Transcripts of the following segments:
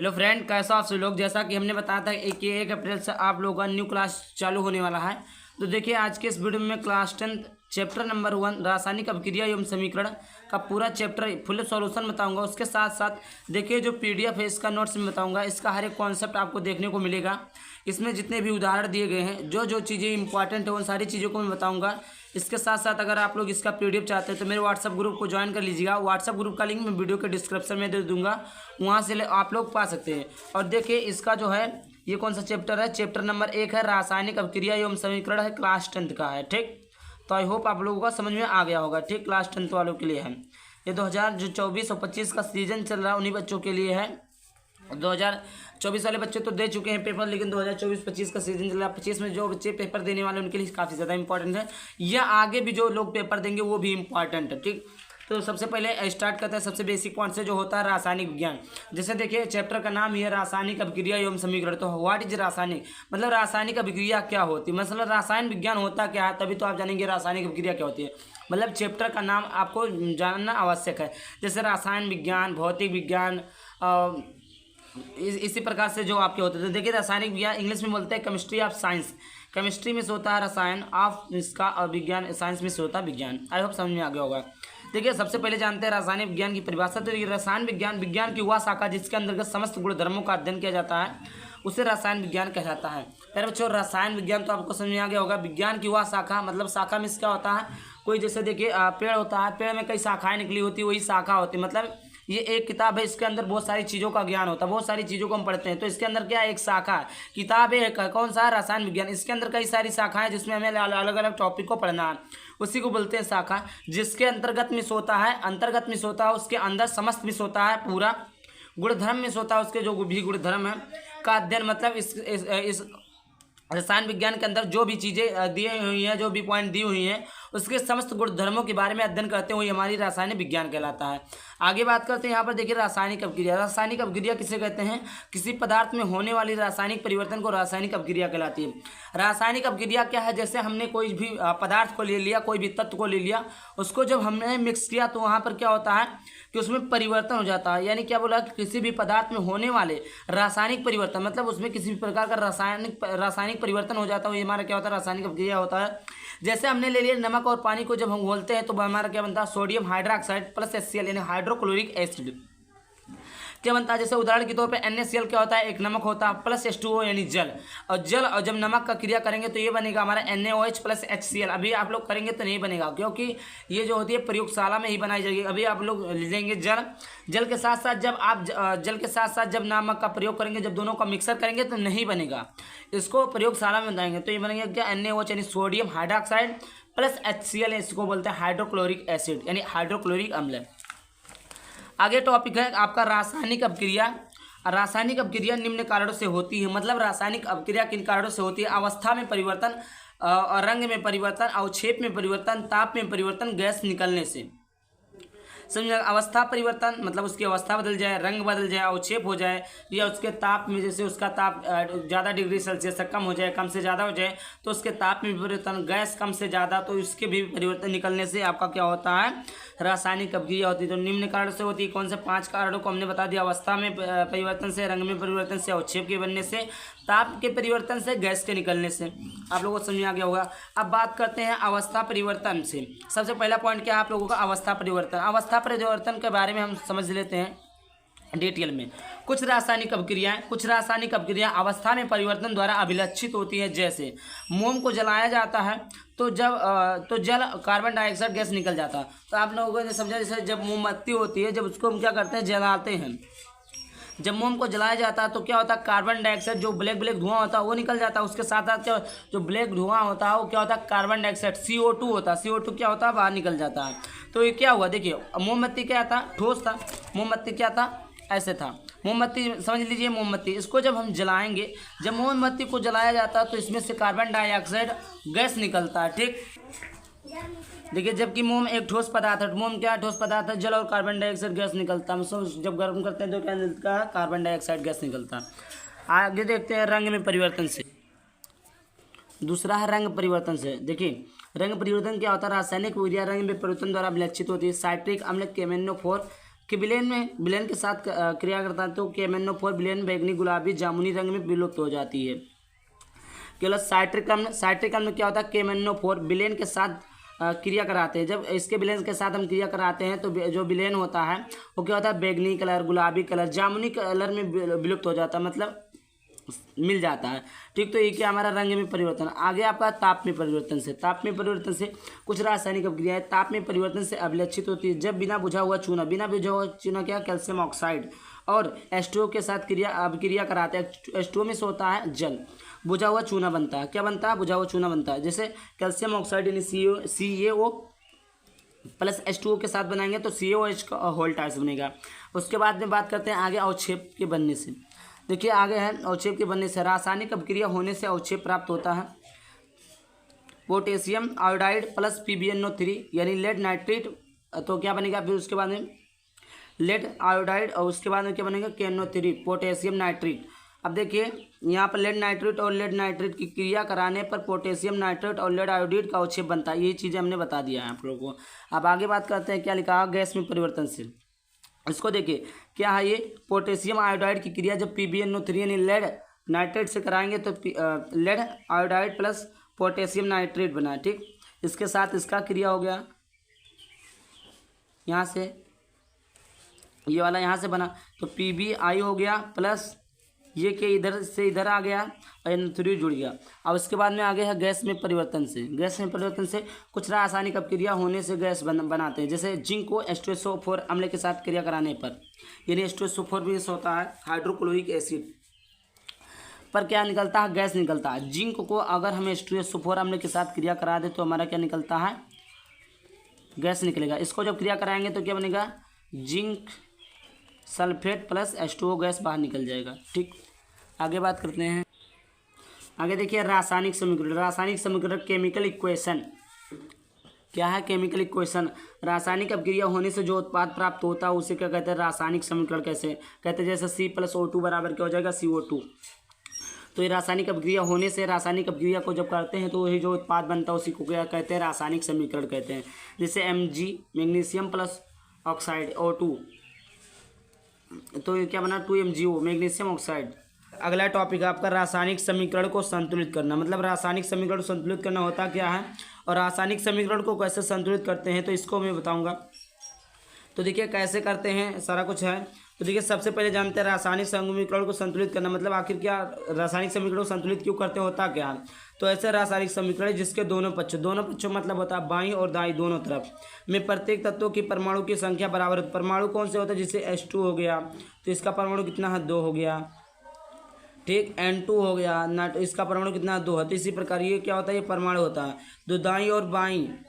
Hello friend, कैसा आप सब लोग। जैसा कि हमने बताया था कि 1 अप्रैल से आप लोगों का न्यू क्लास चालू होने वाला है। तो देखिए, आज के इस वीडियो में क्लास 10 चैप्टर नंबर 1 रासायनिक अभिक्रिया एवं समीकरण का पूरा चैप्टर फुल सॉल्यूशन बताऊंगा। उसके साथ साथ देखिए, जो पीडीएफ है इसका नोट्स में बताऊंगा। इसका हर एक कॉन्सेप्ट आपको देखने को मिलेगा। इसमें जितने भी उदाहरण दिए गए हैं, जो जो चीज़ें इंपॉर्टेंट है उन सारी चीज़ों को मैं बताऊंगा। इसके साथ साथ अगर आप लोग इसका पीडीएफ चाहते हैं तो मेरे व्हाट्सअप ग्रुप को ज्वाइन कर लीजिएगा। व्हाट्सअप ग्रुप का लिंक मैं वीडियो के डिस्क्रिप्शन में दे दूंगा, वहाँ से आप लोग पा सकते हैं। और देखिए, इसका जो है ये कौन सा चैप्टर है, चैप्टर नंबर 1 है रासायनिक अभिक्रिया एवं समीकरण है, क्लास 10 का है। ठीक, तो आई होप आप लोगों का समझ में आ गया होगा। ठीक, क्लास 10 वालों के लिए है ये। 2024 और 25 का सीजन चल रहा है, उन्हीं बच्चों के लिए है। 2024 वाले बच्चे तो दे चुके हैं पेपर, लेकिन 2024-25 का सीजन चल रहा है। 25 में जो बच्चे पेपर देने वाले उनके लिए काफ़ी ज़्यादा इंपॉर्टेंट है, या आगे भी जो लोग पेपर देंगे वो भी इंपॉर्टेंट है। ठीक, तो सबसे पहले स्टार्ट करते हैं सबसे बेसिक पॉइंट से, जो होता है रासायनिक विज्ञान। जैसे देखिए, चैप्टर का नाम ही है रासायनिक अभिक्रिया एवं समीकरण। तो व्हाट इज रासायनिक, मतलब रासायनिक अभिक्रिया क्या होती है, मतलब रासायन विज्ञान होता क्या है, तभी तो आप जानेंगे रासायनिक अभिक्रिया क्या होती है। मतलब चैप्टर का नाम आपको जानना आवश्यक है। जैसे रसायन विज्ञान, भौतिक विज्ञान, इसी प्रकार से जो आपके होते थे। देखिए, रासायनिक विज्ञान इंग्लिश में बोलते हैं केमिस्ट्री ऑफ साइंस। केमिस्ट्री में से होता है रसायन, ऑफ इसका, और विज्ञान साइंस में से होता है विज्ञान। आई होप समझ में आ गया होगा। देखिए, सबसे पहले जानते हैं रासायनिक विज्ञान की परिभाषा। तो ये रसायन विज्ञान, विज्ञान की वह शाखा जिसके अंतर्गत समस्त गुणधर्मों का अध्ययन किया जाता है, उसे रसायन विज्ञान कहलाता है। पहले बच्चों, रसायन विज्ञान तो आपको समझ में आ गया होगा। विज्ञान की वह शाखा, मतलब शाखा में क्या होता है, कोई जैसे देखिए पेड़ होता है, पेड़ में कई शाखाएं निकली होती है, वही शाखा होती है। मतलब ये एक किताब है, इसके अंदर बहुत सारी चीज़ों का ज्ञान होता है, बहुत सारी चीज़ों को हम पढ़ते हैं। तो इसके अंदर क्या है, एक शाखा है। किताब है कौन सा, रसायन विज्ञान। इसके अंदर कई सारी शाखाएं जिसमें हमें अलग अलग टॉपिक को पढ़ना है, उसी को बोलते हैं शाखा। जिसके अंतर्गत मिस होता है, अंतर्गत मिस होता है, उसके अंदर समस्त मिस होता है, पूरा गुणधर्म मिस होता है, उसके जो भी गुणधर्म है का अध्ययन। मतलब इस रसायन विज्ञान के अंदर जो भी चीज़ें दी हुई हैं, जो भी पॉइंट दी हुई हैं, उसके समस्त गुणधर्मों के बारे में अध्ययन करते हैं, वही हमारी रासायनिक विज्ञान कहलाता है। आगे बात करते हैं यहाँ पर। देखिए, रासायनिक अभिक्रिया। रासायनिक अभिक्रिया किसे कहते हैं, किसी पदार्थ में होने वाली रासायनिक परिवर्तन को रासायनिक अभिक्रिया कहलाती है। रासायनिक अभिक्रिया क्या है, जैसे हमने कोई भी पदार्थ को ले लिया, कोई भी तत्व को ले लिया, उसको जब हमने मिक्स किया तो वहाँ पर क्या होता है कि उसमें परिवर्तन हो जाता है। यानी क्या बोला, किसी भी पदार्थ में होने वाले रासायनिक परिवर्तन, मतलब उसमें किसी भी प्रकार का रासायनिक परिवर्तन हो जाता है, ये हमारा क्या होता है, रासायनिक अभिक्रिया होता है। जैसे हमने ले लिया नमक और पानी को, जब हम घोलते हैं तो हमारा क्या बनता है, सोडियम हाइड्रोक्साइड प्लस HCl यानी हाइड्रोक्लोरिक एसिड क्या बनता है। जैसे उदाहरण के तौर पे NaCl क्या होता है, एक नमक होता है, प्लस H2O यानी जल। और जब नमक का क्रिया करेंगे तो ये बनेगा हमारा NaOH प्लस HCl। अभी आप लोग करेंगे तो नहीं बनेगा, क्योंकि ये जो होती है प्रयोगशाला में ही बनाई जाएगी। अभी आप लोग लेंगे जल के साथ साथ जब नमक का प्रयोग करेंगे, जब दोनों का मिक्सर करेंगे तो नहीं बनेगा। इसको प्रयोगशाला में बनाएंगे तो ये बनेगा क्या, NaOH यानी सोडियम हाइड्रोक्साइड प्लस HCl, इसको बोलते हैं हाइड्रोक्लोरिक एसिड यानी हाइड्रोक्लोरिक अम्ल। आगे टॉपिक है आपका रासायनिक अभिक्रिया। रासायनिक अभिक्रिया निम्न कारणों से होती है। मतलब रासायनिक अभिक्रिया किन कारणों से होती है, अवस्था में परिवर्तन, रंग में परिवर्तन, अवक्षेप में परिवर्तन, ताप में परिवर्तन, गैस निकलने से। समझ, अवस्था परिवर्तन मतलब उसकी अवस्था बदल जाए, रंग बदल जाए, अवक्षेप हो जाए, या उसके ताप में, जैसे उसका ताप ज़्यादा डिग्री सेल्सियस से कम हो जाए, कम से ज़्यादा हो जाए तो उसके ताप में परिवर्तन, गैस कम से ज़्यादा तो इसके भी परिवर्तन निकलने से आपका क्या होता है, रासायनिक अभिक्रिया होती है। तो निम्न कारण से होती है। कौन से 5 कारणों को हमने बता दिया, अवस्था में परिवर्तन से, रंग में परिवर्तन से, अवक्षेप के बनने से, ताप के परिवर्तन से, गैस के निकलने से। आप लोगों को समझ में आ गया होगा। अब बात करते हैं अवस्था परिवर्तन से। सबसे पहला पॉइंट क्या है आप लोगों का, अवस्था परिवर्तन। अवस्था परिवर्तन के बारे में हम समझ लेते हैं डिटेल में। कुछ रासायनिक अभिक्रिया अवस्था में परिवर्तन द्वारा अभिलक्षित होती है। जैसे मोम को जलाया जाता है तो जल कार्बन डाइऑक्साइड गैस निकल जाता है। तो आप लोगों ने समझा, जैसे जब मोमबत्ती होती है, जब उसको हम क्या करते हैं, जलाते हैं। जब मोम को जलाया जाता है तो क्या होता है, कार्बन डाइऑक्साइड जो ब्लैक धुआं होता है वो निकल जाता है। उसके साथ साथ क्या, जो ब्लैक धुआं होता है वो क्या होता है, कार्बन डाइऑक्साइड CO2 होता है। CO2 क्या होता है, बाहर निकल जाता है। तो ये क्या हुआ, देखिए मोमबत्ती क्या था, ठोस था। मोमबत्ती क्या था, ऐसे था। मोमबत्ती समझ लीजिए, मोमबत्ती इसको जब हम जलाएंगे, जब मोमबत्ती को जलाया जाता है तो इसमें से कार्बन डाइऑक्साइड गैस निकलता है। ठीक, देखिए, जबकि मोम एक ठोस पदार्थ है। मोम क्या ठोस पदार्थ है, जल और कार्बन डाइऑक्साइड गैस निकलता है। जब गर्म करते हैं तो क्या निकलता है, कार्बन डाइऑक्साइड गैस निकलता है। आगे देखते हैं रंग में परिवर्तन से। दूसरा है रंग परिवर्तन से। देखिए, रंग परिवर्तन क्या होता है, रासायनिक विक्रिया रंग में परिवर्तन द्वारा अभिलक्षित होती है। साइट्रिक अम्ल, केमेनोफोर, कि विलेन के साथ क्रिया करता है तो KMnO4 विलेन बैगनी गुलाबी जामुनी रंग में विलुप्त हो जाती है। केवल साइट्रिक अम्ल क्या होता है, KMnO4 विलेन के साथ क्रिया कराते हैं। जब इसके विलेन के साथ हम क्रिया कराते हैं तो जो विलेन होता है वो क्या होता है, बैगनी कलर, गुलाबी कलर, जामुनी कलर में विलुप्त हो जाता है, मतलब मिल जाता है। ठीक, तो ये क्या हमारा रंग में परिवर्तन। आगे आपका ताप में परिवर्तन से, ताप में परिवर्तन से कुछ रासायनिक अभिक्रियाएं ताप में परिवर्तन से अभिलक्षित होती है। जब बिना बुझा हुआ चूना क्या, कैल्शियम ऑक्साइड और H2O के साथ अभिक्रिया कराते हैं। H2O में से होता है जल, बुझा हुआ चूना बनता है। क्या बनता है, बुझा हुआ चूना बनता है। जैसे कैल्शियम ऑक्साइड यानी CaO प्लस H2O के साथ बनाएंगे तो CaOH का होल टाइस बनेगा। उसके बाद में बात करते हैं आगे अवक्षेप के बनने से। देखिए आगे है अवक्षेप के बनने से, रासायनिक अभिक्रिया होने से अवक्षेप प्राप्त होता है। पोटेशियम आयोडाइड प्लस PbNO3 यानी लेड नाइट्रेट, तो क्या बनेगा फिर उसके बाद में लेड आयोडाइड, और उसके बाद में क्या बनेगा KNO3 पोटेशियम नाइट्रेट। अब देखिए यहाँ पर लेड नाइट्रेट और लेड नाइट्रेट की क्रिया कराने पर पोटेशियम नाइट्रेट और लेड आयोडाइड का अवक्षेप बनता है। यही चीज़ें हमने बता दिया है आप लोगों को। अब आगे बात करते हैं क्या लिखा है गैस में परिवर्तन से। इसको देखिए क्या है, ये पोटेशियम आयोडाइड की क्रिया जब PbNO3 यानी लेड नाइट्रेट से कराएंगे तो lead iodide plus potassium nitrate बना। ठीक, इसके साथ इसका क्रिया हो गया, यहाँ से ये वाला यहाँ से बना तो PbI हो गया प्लस ये के इधर से इधर आ गया और NO3 जुड़ गया। अब इसके बाद में आगे है गैस में परिवर्तन से। गैस में परिवर्तन से कुछ रासायनिक अभिक्रिया होने से गैस बनाते हैं। जैसे जिंक को H2SO4 अम्ल के साथ क्रिया कराने पर, यानी H2SO4 भी होता है हाइड्रोक्लोरिक एसिड पर क्या निकलता है, गैस निकलता है। जिंक को अगर हम H2SO4 अम्ल के साथ क्रिया करा दे तो हमारा क्या निकलता है, गैस निकलेगा। इसको जब क्रिया कराएंगे तो क्या बनेगा, zinc sulphate plus H2O gas बाहर निकल जाएगा। ठीक, आगे बात करते हैं। आगे देखिए रासायनिक समीकरण। रासायनिक समीकरण केमिकल इक्वेशन क्या है, केमिकल इक्वेशन रासायनिक अभिक्रिया होने से जो उत्पाद प्राप्त होता है उसे क्या कहते हैं, रासायनिक समीकरण। कैसे कहते हैं, जैसे C+O2 बराबर क्या हो जाएगा, CO2। तो ये रासायनिक अभिक्रिया होने से, रासायनिक अभिक्रिया को जब करते हैं तो वही जो उत्पाद बनता है उसी को क्या कहते हैं, रासायनिक समीकरण कहते हैं। जैसे Mg magnesium plus oxide O2, तो ये क्या बना 2MgO मैग्नीशियम ऑक्साइड। अगला टॉपिक है आपका रासायनिक समीकरण को संतुलित करना। मतलब रासायनिक समीकरण को संतुलित करना होता क्या है और रासायनिक समीकरण को कैसे संतुलित करते हैं तो इसको मैं बताऊंगा। तो देखिए कैसे करते हैं, सारा कुछ है। तो देखिए सबसे पहले जानते हैं रासायनिक समीकरण को संतुलित करना मतलब आखिर क्या, रासायनिक समीकरण को संतुलित क्यों करते होता क्या है। तो ऐसे रासायनिक समीकरण जिसके दोनों पक्षों मतलब होता है बाईं और दाईं दोनों तरफ में प्रत्येक तत्वों की परमाणु की संख्या बराबर। परमाणु कौन से होता है, जैसे H2 हो गया तो इसका परमाणु कितना है, 2 हो गया। ठीक, N2 हो गया ना, तो इसका परमाणु कितना 2 है। तो इसी प्रकार ये क्या होता है, ये परमाणु होता है। तो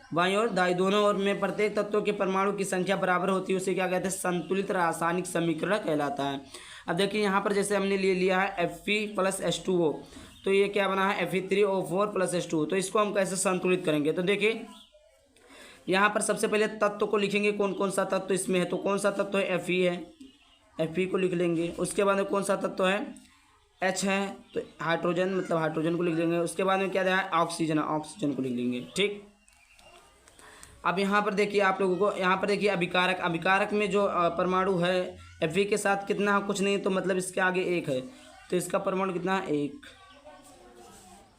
बाईं और दाईं दोनों ओर में प्रत्येक तत्वों के परमाणु की संख्या बराबर होती है, उसे क्या कहते हैं, संतुलित रासायनिक समीकरण कहलाता है। अब देखिए यहाँ पर जैसे हमने लिया है Fe प्लस H2O, तो ये क्या बना है Fe3O4 प्लस H2O। तो इसको हम कैसे संतुलित करेंगे, तो देखिए यहाँ पर सबसे पहले तत्व को लिखेंगे, कौन कौन सा तत्व इसमें है। तो कौन सा तत्व है, Fe है, Fe को लिख लेंगे। उसके बाद में कौन सा तत्व है, H है, तो हाइड्रोजन मतलब हाइड्रोजन को लिख लेंगे। उसके बाद में क्या है, ऑक्सीजन है, ऑक्सीजन को लिख लेंगे। ठीक, अब यहाँ पर देखिए आप लोगों को, यहाँ पर देखिए अभिकारक में जो परमाणु है Fe के साथ कितना है, कुछ नहीं, तो मतलब इसके आगे 1 है, तो इसका परमाणु कितना है, 1।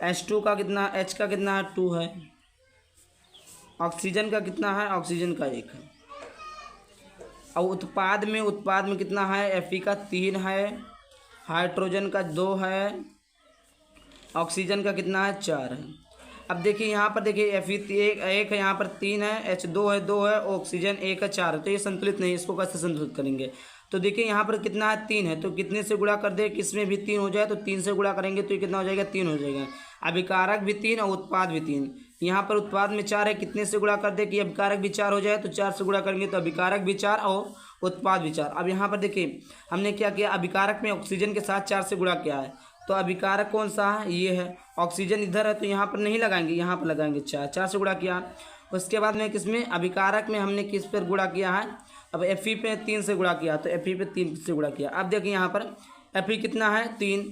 H2 का कितना, H का कितना है, 2 है। ऑक्सीजन का कितना है, ऑक्सीजन का 1 है। और उत्पाद में कितना है, Fe का 3 है, हाइड्रोजन का 2 है, ऑक्सीजन का कितना है, 4 है। अब देखिए यहाँ पर देखिए Fe 1 है, यहाँ पर 3 है, H 2 है, ऑक्सीजन 1 है, 4 है। तो ये संतुलित नहीं है, इसको कैसे संतुलित करेंगे। तो देखिए यहाँ पर कितना है, 3 है, तो कितने से गुणा कर दे, किसमें भी 3 हो जाए तो 3 से गुणा करेंगे तो ये कितना हो जाएगा, 3 हो जाएगा। अभिकारक भी 3 और उत्पाद भी 3। यहाँ पर उत्पाद में 4 है, कितने से गुणा कर दे कि अभिकारक भी 4 हो जाए, तो 4 से गुणा करेंगे तो अभिकारक भी 4 और उत्पाद भी 4। अब यहाँ पर देखिए हमने क्या किया, अभिकारक में ऑक्सीजन के साथ 4 से गुणा किया है, तो अभिकारक कौन सा है, ये है। ऑक्सीजन इधर है तो यहाँ पर नहीं लगाएंगे, यहाँ पर लगाएंगे 4 से गुणा किया। उसके बाद में किसमें, अभिकारक में हमने किस पर गुणा किया है, अब Fe पे 3 से गुणा किया, तो Fe पे 3 से गुणा किया। अब देखिए यहाँ पर Fe कितना है, 3,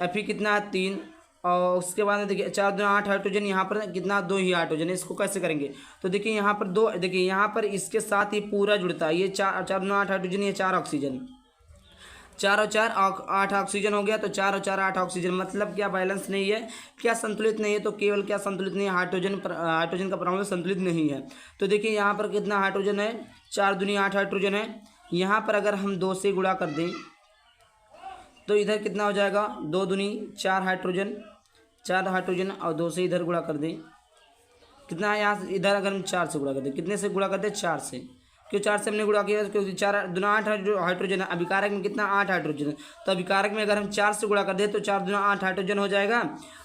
Fe कितना है, 3 और उसके बाद में देखिए 4 दूनी 8 हाइड्रोजन, यहाँ पर कितना 2 ही हाइड्रोजन है। इसको कैसे करेंगे, तो देखिए यहाँ पर 2, देखिए यहाँ पर इसके साथ ही पूरा जुड़ता है, ये 4 दूनी 8 हाइड्रोजन, ये 4 ऑक्सीजन, 4 और 4 8 ऑक्सीजन हो गया। तो 4 और 4 8 ऑक्सीजन, मतलब क्या बैलेंस नहीं है, क्या संतुलित नहीं है, तो केवल क्या संतुलित नहीं है, हाइड्रोजन का परमाणु संतुलित नहीं है। तो देखिए यहाँ पर कितना हाइड्रोजन है, 4 दूनी 8 हाइड्रोजन है। यहाँ पर अगर हम 2 से गुणा कर दें तो इधर कितना हो जाएगा, 2 दूनी 4 हाइड्रोजन, 4 हाइड्रोजन, और 2 से इधर गुणा कर दें, कितना है यहाँ से इधर अगर हम 4 से गुणा कर दें, कितने से गुणा करते हैं, 4 से। क्यों 4 से हमने गुणा किया, क्योंकि 4 दूना 8 हाइड्रोजन है, अभिकारक में कितना 8 हाइड्रोजन है। तो अभिकारक में अगर हम 4 से गुणा कर दें तो 4 दूना 8 हाइड्रोजन हो जाएगा।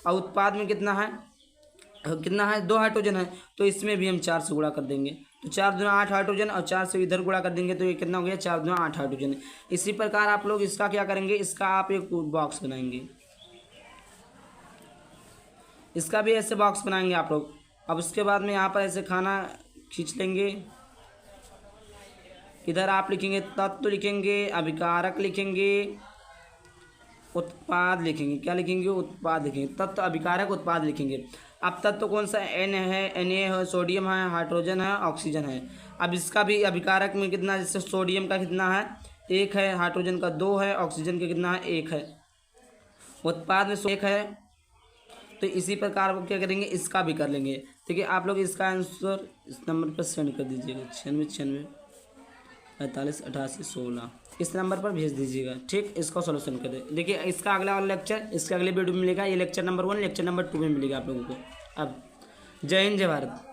और उत्पाद में कितना है, 2 हाइड्रोजन है, तो इसमें भी हम 4 से गुणा कर देंगे। तो 4 दूना 8 हाइड्रोजन और 4 से इधर गुणा कर देंगे, तो ये कितना हो गया, 4 दूना 8 हाइड्रोजन। इसी प्रकार आप लोग इसका क्या करेंगे, इसका आप एक बॉक्स बनाएंगे, इसका भी ऐसे बॉक्स बनाएंगे आप लोग। अब उसके बाद में यहाँ पर ऐसे खाना खींच लेंगे, इधर आप लिखेंगे तत्व लिखेंगे, अभिकारक लिखेंगे, उत्पाद लिखेंगे, क्या लिखेंगे, उत्पाद लिखेंगे, तत्व अभिकारक उत्पाद लिखेंगे। अब तत्व कौन सा, एन है, Na है, सोडियम है, हाइड्रोजन है, ऑक्सीजन है। अब इसका भी अभिकारक में कितना, जैसे सोडियम का कितना है 1 है, हाइड्रोजन का 2 है, ऑक्सीजन का कितना है 1 है, उत्पाद में 1 है। तो इसी प्रकार वो क्या करेंगे, इसका भी कर लेंगे। देखिए आप लोग इसका आंसर इस नंबर पर सेंड कर दीजिएगा, 96 45 88 16, इस नंबर पर भेज दीजिएगा, ठीक। इसका सॉल्यूशन कर दे। देखिए इसका अगला वाला लेक्चर इसके अगले वीडियो में मिलेगा, ये लेक्चर नंबर 1, लेक्चर नंबर 2 में मिलेगा आप लोगों को। अब जय हिंद, जय भारत।